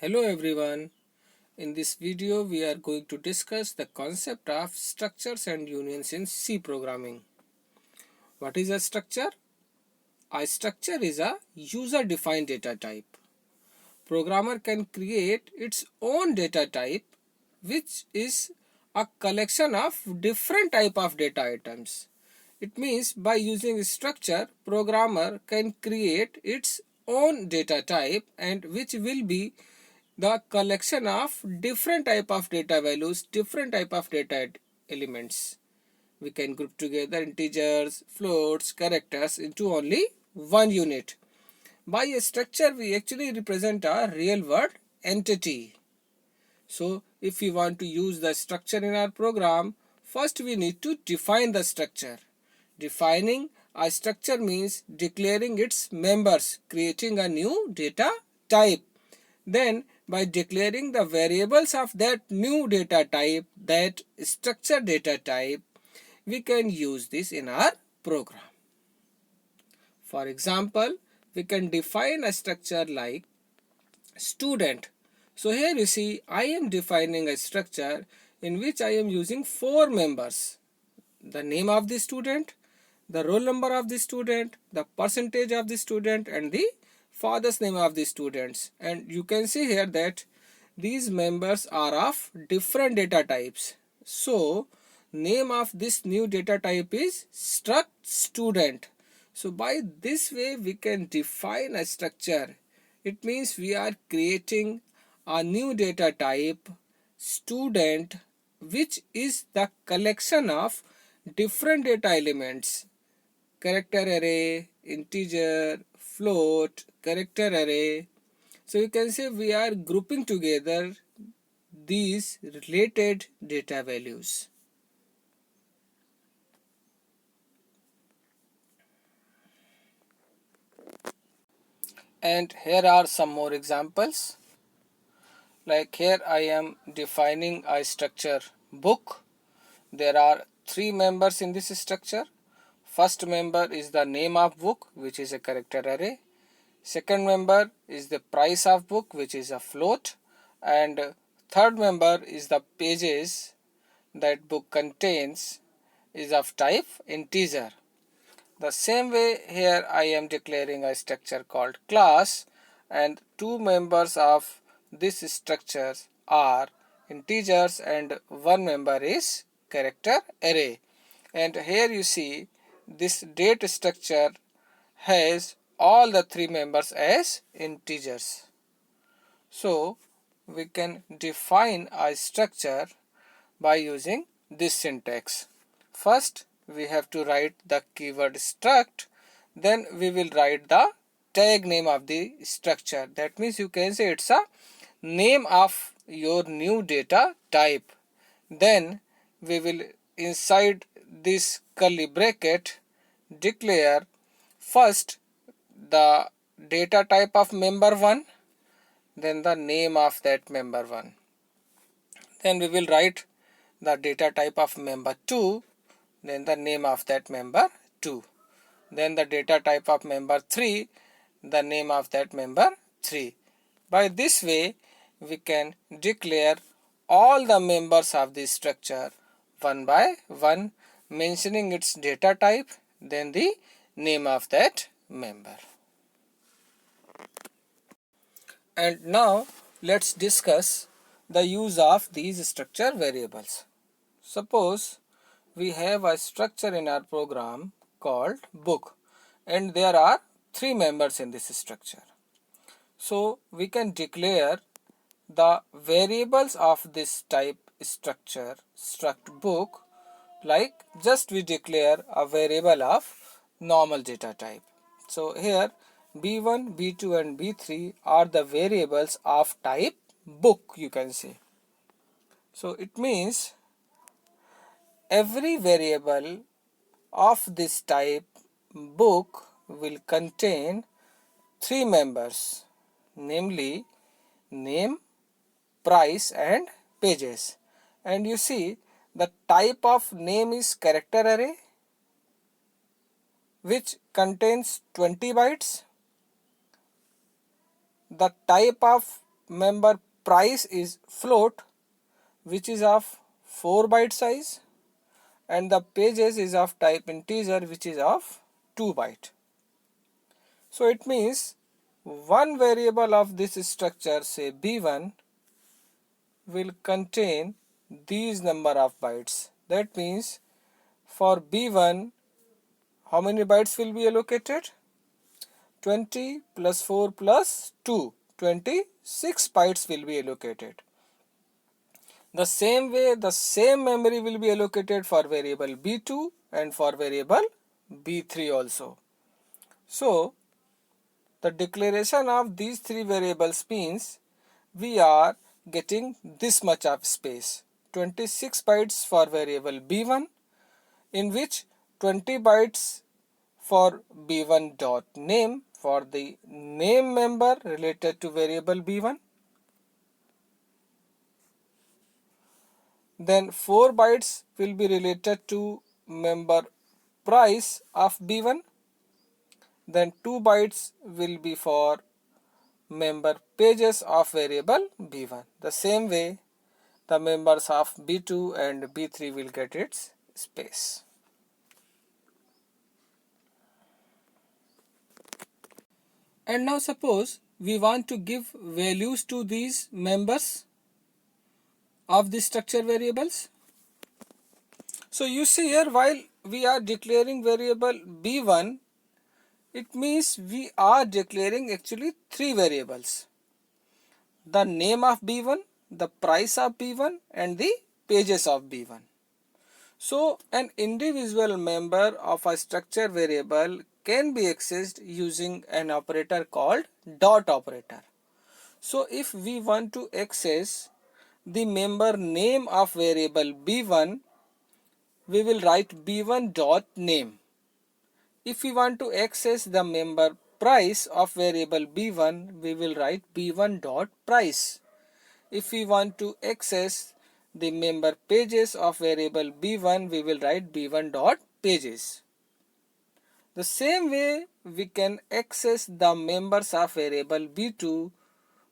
Hello everyone. In this video we are going to discuss the concept of structures and unions in C programming. What is a structure? A structure is a user defined data type. Programmer can create its own data type, which is a collection of different type of data items. It means by using a structure, programmer can create its own data type and which will be the collection of different type of data values, different type of data elements. We can group together integers, floats, characters into only one unit. By a structure, we actually represent a real world entity. So if we want to use the structure in our program, first we need to define the structure. Defining a structure means declaring its members, creating a new data type. Then by declaring the variables of that new data type, that structure data type, we can use this in our program. For example, we can define a structure like student. So here you see I am defining a structure in which I am using 4 members. The name of the student, the roll number of the student, the percentage of the student and the father's name of the students. And you can see here that these members are of different data types. So name of this new data type is struct student. So by this way we can define a structure. It means we are creating a new data type student, which is the collection of different data elements: character array, integer, float, character array. So you can say we are grouping together these related data values. And here are some more examples. Like here I am defining a structure book. There are 3 members in this structure. First member is the name of book, which is a character array. Second member is the price of book, which is a float. And third member is the pages that book contains, is of type integer. The same way here I am declaring a structure called class, and 2 members of this structure are integers and 1 member is character array. And here you see this date structure has all the 3 members as integers. So we can define a structure by using this syntax. First we have to write the keyword struct, then we will write the tag name of the structure. That means you can say it's a name of your new data type. Then we will inside this curly bracket declare first the data type of member 1, then the name of that member 1. Then we will write the data type of member 2, then the name of that member 2. Then the data type of member 3, the name of that member 3. By this way we can declare all the members of this structure one by one, mentioning its data type, then the name of that member. And now let's discuss the use of these structure variables. Suppose we have a structure in our program called book, and there are 3 members in this structure. So we can declare the variables of this type structure struct book, like just we declare a variable of normal data type. So here b1, b2 and b3 are the variables of type book, you can say. So it means every variable of this type book will contain 3 members, namely name, price and pages. And you see the type of name is character array, which contains 20 bytes. The type of member price is float, which is of 4 byte size, and the pages is of type integer, which is of 2 byte. So it means one variable of this structure, say b1, will contain these number of bytes. That means for b1, how many bytes will be allocated? 20 plus 4 plus 2, 26 bytes will be allocated. The same way, the same memory will be allocated for variable b2 and for variable b3 also. So the declaration of these three variables means we are getting this much of space, 26 bytes for variable b1, in which 20 bytes for b1 dot name for the name member related to variable b1, then 4 bytes will be related to member price of b1, then 2 bytes will be for member pages of variable b1. The same way the members of b2 and b3 will get its space. And now suppose we want to give values to these members of the structure variables. So you see here, while we are declaring variable b1, it means we are declaring actually three variables: the name of b1, the price of b1, and the pages of b1. So an individual member of a structure variable can be accessed using an operator called dot operator. So if we want to access the member name of variable b1, we will write b1 dot name. If we want to access the member price of variable b1, we will write b1 dot price. If we want to access the member pages of variable b1, we will write b1 dot pages. The same way we can access the members of variable b2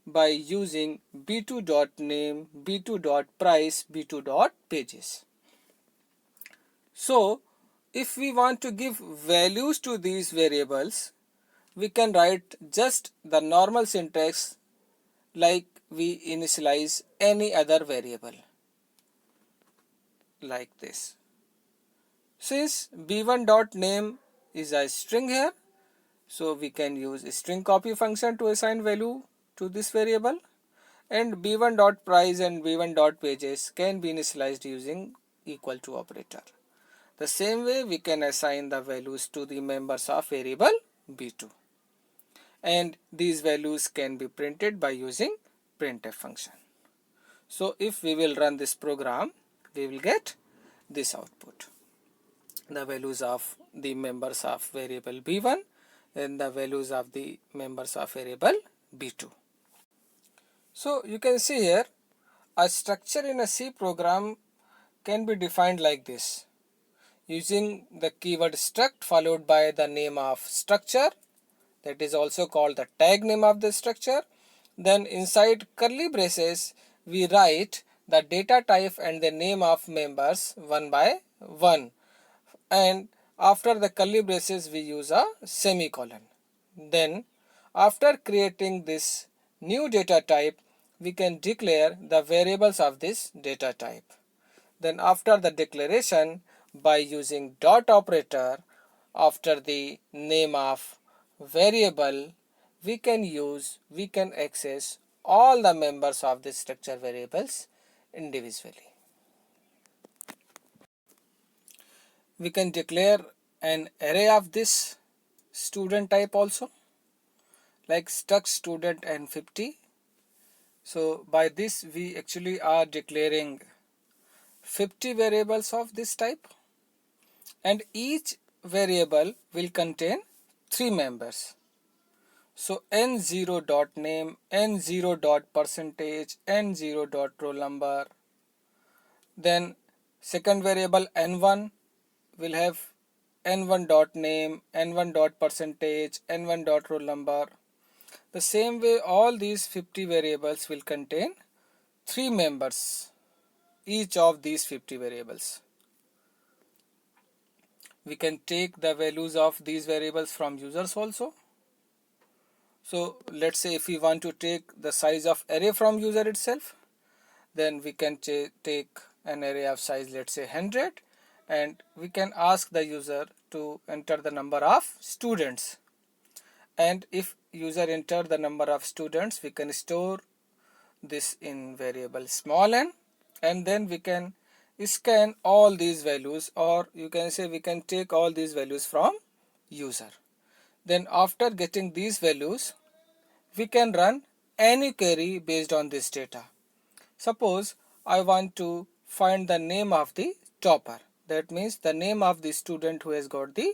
by using b2 dot name, b2 dot price, b2 dot pages. So if we want to give values to these variables, we can write just the normal syntax like we initialize any other variable, like this. Since b1 dot name is a string here, so we can use string copy function to assign value to this variable, and b1 dot price and b1 dot pages can be initialized using equal to operator. The same way we can assign the values to the members of variable b2, and these values can be printed by using printf function. So if we will run this program, we will get this output: the values of the members of variable b1 and the values of the members of variable b2. So you can see here, a structure in a C program can be defined like this, using the keyword struct followed by the name of structure, that is also called the tag name of the structure. Then inside curly braces we write the data type and the name of members one by one, and after the curly braces we use a semicolon. Then after creating this new data type, we can declare the variables of this data type. Then after the declaration, by using dot operator after the name of variable, we can access all the members of the structure variables individually. We can declare an array of this student type also, like struct student and 50. So by this we actually are declaring 50 variables of this type, and each variable will contain 3 members. So n0 dot name, n0 dot percentage, n0 dot roll number. Then second variable n1 will have n1 dot name, n1 dot percentage, n1 dot roll number. The same way all these 50 variables will contain 3 members, each of these 50 variables. We can take the values of these variables from users also. So let's say if we want to take the size of array from user itself, then we can take an array of size, let's say 100, and we can ask the user to enter the number of students. And if user enter the number of students, we can store this in variable small n, and then we can scan all these values, or you can say we can take all these values from user. Then after getting these values, we can run any query based on this data. Suppose I want to find the name of the topper. That means the name of the student who has got the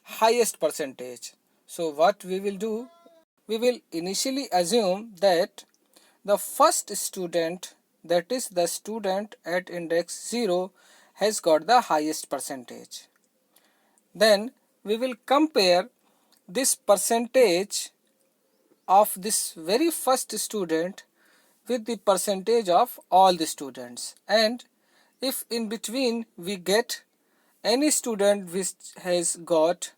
highest percentage. So what we will do, we will initially assume that the first student, that is the student at index 0, has got the highest percentage. Then we will compare this percentage of this very first student with the percentage of all the students, and if in between we get any student which has got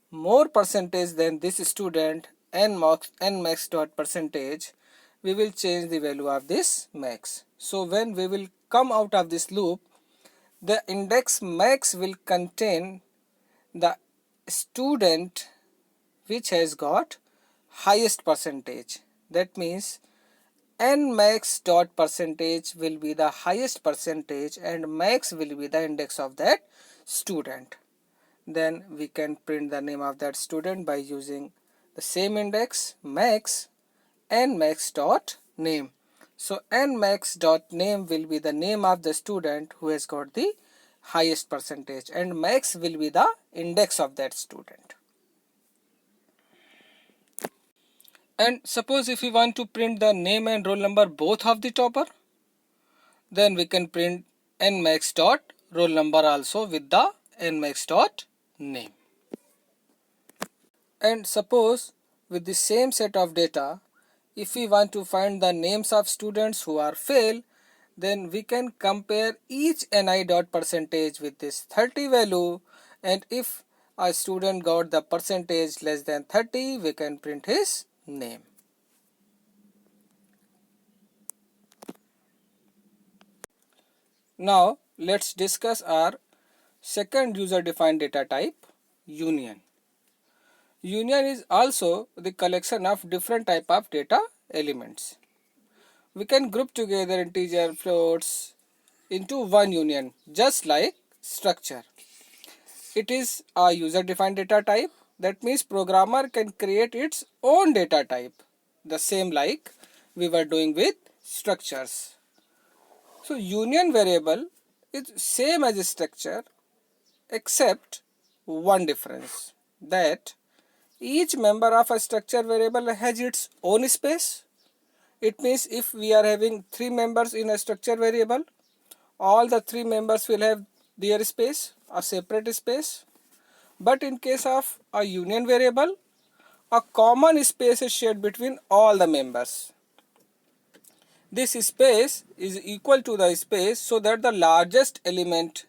more percentage than this student, n max dot percentage, we will change the value of this max. So when we will come out of this loop, the index max will contain the student which has got highest percentage. That means n max dot percentage will be the highest percentage and max will be the index of that student. Then we can print the name of that student by using the same index max n max dot name. So n max dot name will be the name of the student who has got the highest percentage, and max will be the index of that student. And suppose if we want to print the name and roll number both of the topper, then we can print nmax dot roll number also with the nmax dot name. And suppose with the same set of data, if we want to find the names of students who are fail, then we can compare each ni dot percentage with this 30 value, and if a student got the percentage less than 30, we can print his name. Now let's discuss our second user defined data type, union. Union is also the collection of different type of data elements. We can group together integer floats into one union, just like structure. It is a user defined data type. That means programmer can create its own data type, the same like we were doing with structures. So union variable is same as a structure, except one difference, that each member of a structure variable has its own space. It means if we are having 3 members in a structure variable, all the 3 members will have their space, a separate space. But in case of a union variable, a common space is shared between all the members. This space is equal to the space so that the largest element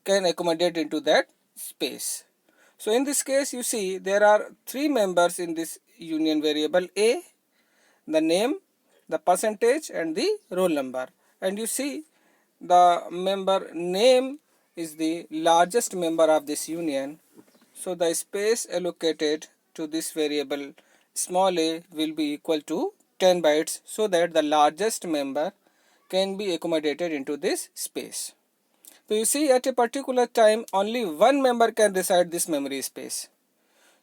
can accommodate into that space. So in this case, you see there are 3 members in this union variable A, the name, the percentage and the roll number. And you see the member name is the largest member of this union. So the space allocated to this variable small a will be equal to 10 bytes, so that the largest member can be accommodated into this space. So you see at a particular time only one member can reside this memory space.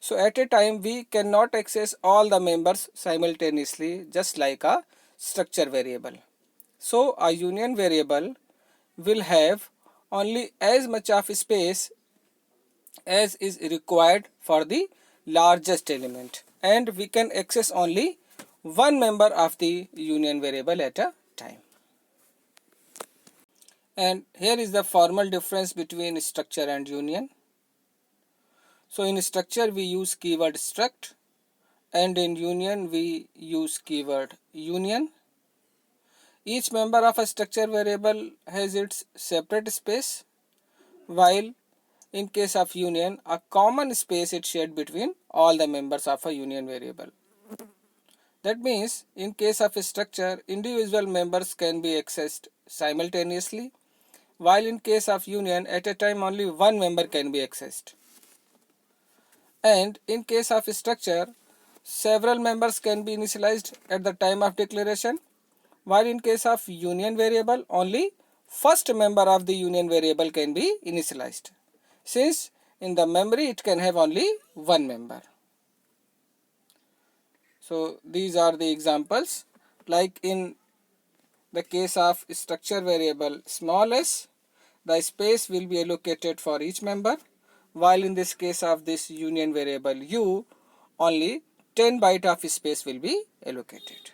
So at a time we cannot access all the members simultaneously, just like a structure variable. So a union variable will have only as much of space as is required for the largest element, and we can access only one member of the union variable at a time. And here is the formal difference between structure and union. So in structure we use keyword struct, and in union we use keyword union. Each member of a structure variable has its separate space, while in case of union, a common space is shared between all the members of a union variable. That means in case of a structure, individual members can be accessed simultaneously, while in case of union, at a time only one member can be accessed. And in case of a structure, several members can be initialized at the time of declaration, while in case of union variable, only first member of the union variable can be initialized, since in the memory it can have only one member. So these are the examples. Like in the case of structure variable small s, the space will be allocated for each member, while in this case of this union variable u, only 10 byte of space will be allocated.